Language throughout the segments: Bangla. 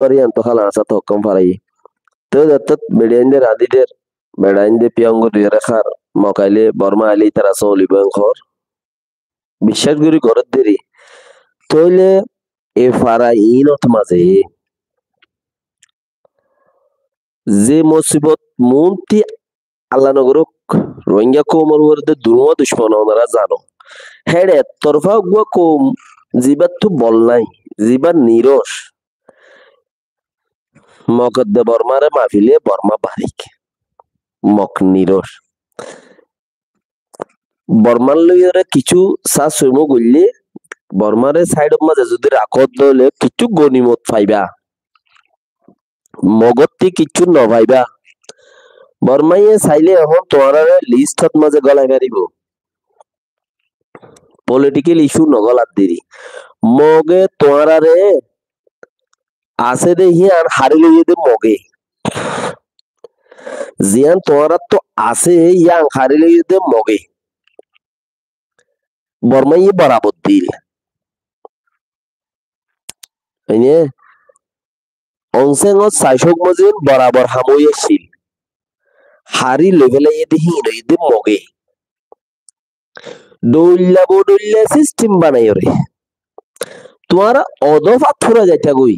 variant to hala sa to kom farai to da tat bedende radider bedende piango dire khar mokale borma ali tara soli ben khor বিশ্বাস করি ঘরের দেরি তইলে এ ফারা ইনত মাঝে যে মুসিবত মুন্তি আল্লাহ নগরক রোহিঙ্গা কোমর ওরদে দুর্ম দুশ্মন ওনারা জানো হেড়ে তরফা গুয়া কোম জিবার তো বল নাই জিবার নিরস মকদ্দে বর্মারে মাফিলে বর্মা বারিক মক নিরস বর্মার লইরে কিছু সা সুমো গইলে বর্মারে সাইড মাঝে যদি রাখত দলে কিছু গনিমত পাইবা মগতি কিছু নভাইবা বর্মাইয়ে চাইলে এখন তোমার লিস্টত মাঝে গলাই পারিব পলিটিক্যাল ইস্যু নগলাত দেরি মগে তোমার আছে দেখি আর হারি লইয়ে দে মগে জিয়ান তোমার তো আছে ইয়াং হারি লইয়ে দে মগে বর্মাইয়ে বরাবর দিল এনে অংসেঙত চাইশক মজিন বরাবর হামইয়ে ছিল হারি লেভেলে দেখি নইদে মগে দৌল্লা সিস্টেম বানাই রে তোমার অদফা থুরা যাইতা গই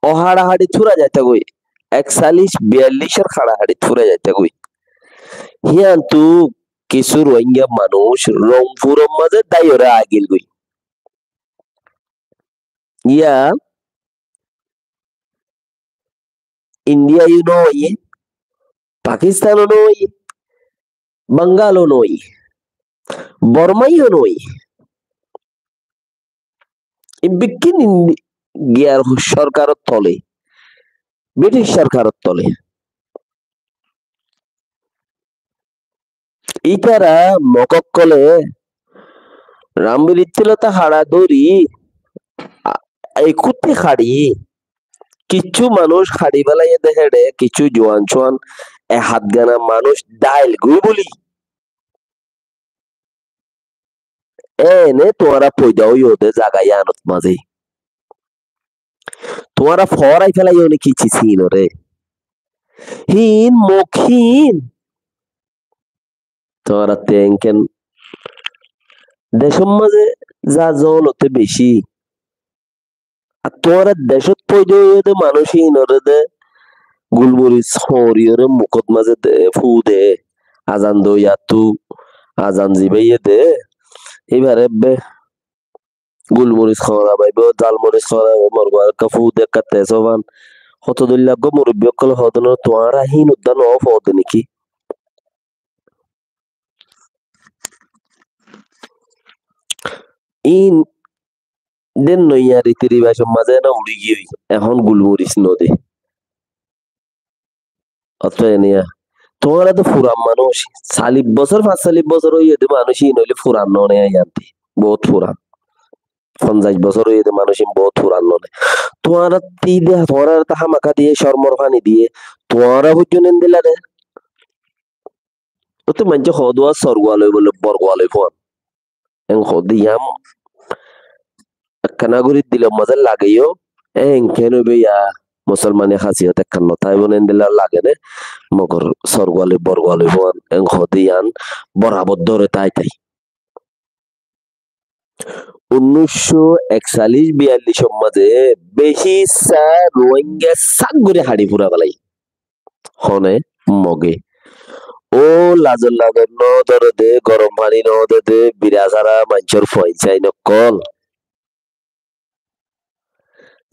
অহাড়াহাড়ি থুরা যাইতা গই 41-42 খাড়াহাড়ি থুরা যাইতা গই হিয়ান তু কিছু রোহিঙ্গা মানুষ রংপুরের মাঝে দায়রে আগিল গই ইয়া ইন্ডিয়া নই পাকিস্তানও নই বাঙ্গালও নই বর্মাইও নই বিকিন গিয়ার সরকারের তলে ব্রিটিশ সরকারের তলে ইতারা মকক্কলে রামবিরিত্তিলতা হাড়া দড়ি এই কুত্তি খাড়ি কিছু মানুষ খাড়ি বেলাইয়ে দেখে রে কিছু জোয়ান ছোয়ান এ হাত গানা মানুষ ডাইল গুই বলি এনে তোমরা পয়দাও ইওদে জাগাই আনত মাঝে তোমরা ফরাই ফেলাই অনেক কিছু ছিল রে হিন মখিন তোমরা তেঙ্কেন দেশের মাঝে যা জলতে বেশি আর তোমরা দেশত পয়দা মানুষ হিনরে দে গুলমরিচ হরিয়রে মুখত মাঝে ফু দে আজান দইয়া তু আজান জিবাইয়ে দে এবারে বে গুলমরিচ খাওয়া পাইব জালমরিচ খাওয়া মরগো আর কাফু দে কাতে সবান কত দইলা গো মুরব্বি অকল হদন তোমরা হিন উদ্যান অফ হদ নাকি ইন দেন নইয়া রীতি রিবাসের মাঝে না উড়ি গিয়ে এখন গুলমরিচ নদে অত নিয়া তোমরা তো ফুরাম মানুষ 40 বছর হইয়ে দে মানুষই নইলে ফুরান ননে আনতে বহুত ফুরান 50 বছর হইয়ে দে মানুষই বহুত ফুরান ননে তোমরা তি দে তোমরা তো হামাকা দিয়ে শর্মর পানি দিয়ে তোমরা হুজুন দিলা রে তো মঞ্চ হদওয়া সরগওয়ালে বলে বরগওয়ালে ফোন এন হদিয়াম কানাগুরি দিল মজা লাগেও এন কেন বেয়া মুসলমানের খাসিয়ত একখান নতাই বনেন দিলা লাগে নে মগর সরগওয়ালে বরগওয়ালে ফোন এন হদিয়ান বরাবর ধরে তাই 1941-42 মাঝে বেশি সা রোহিঙ্গা সাগরে হাড়ি পুরা বেলাই হনে মগে ও লাজর লাজর ন ধরে দে গরম পানি ন দে বিরাজারা মানুষের পয়সাই নকল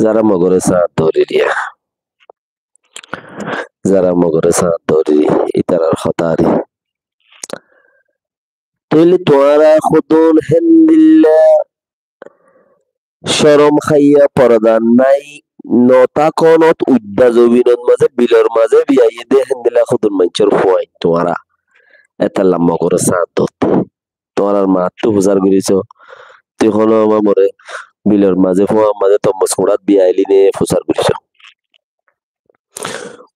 যারা মগরে সাথ ধরি রিয়া যারা মগরে সাথ ধরি ইতারার হতারি তইলে তোরা খুদুন হেন্দিল্লা শরম খাইয়া পরদান নাই নতা কনত উদ্দা জবিনত মাঝে বিলর মাঝে বিয়াইয়ে দে হেন্দিলা খুদুন মানুষের ফয় তোরা এতাল্লা মগরে সাথ ধর তোরার মাত্র হুজার করিছ তুই হলো আমার মরে বিলের মাঝে ফোয়া মাঝে তম্মস কুড়াত বিয়াইলি নে ফুসার করিছ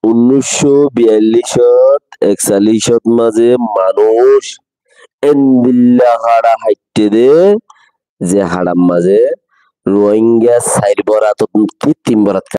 1942-41 মাঝে মানুষ এন্দিল্লা হাড়া হাইটে দে যে হাড়ার মাঝে রোহিঙ্গা 4 বরাত 3 বরাত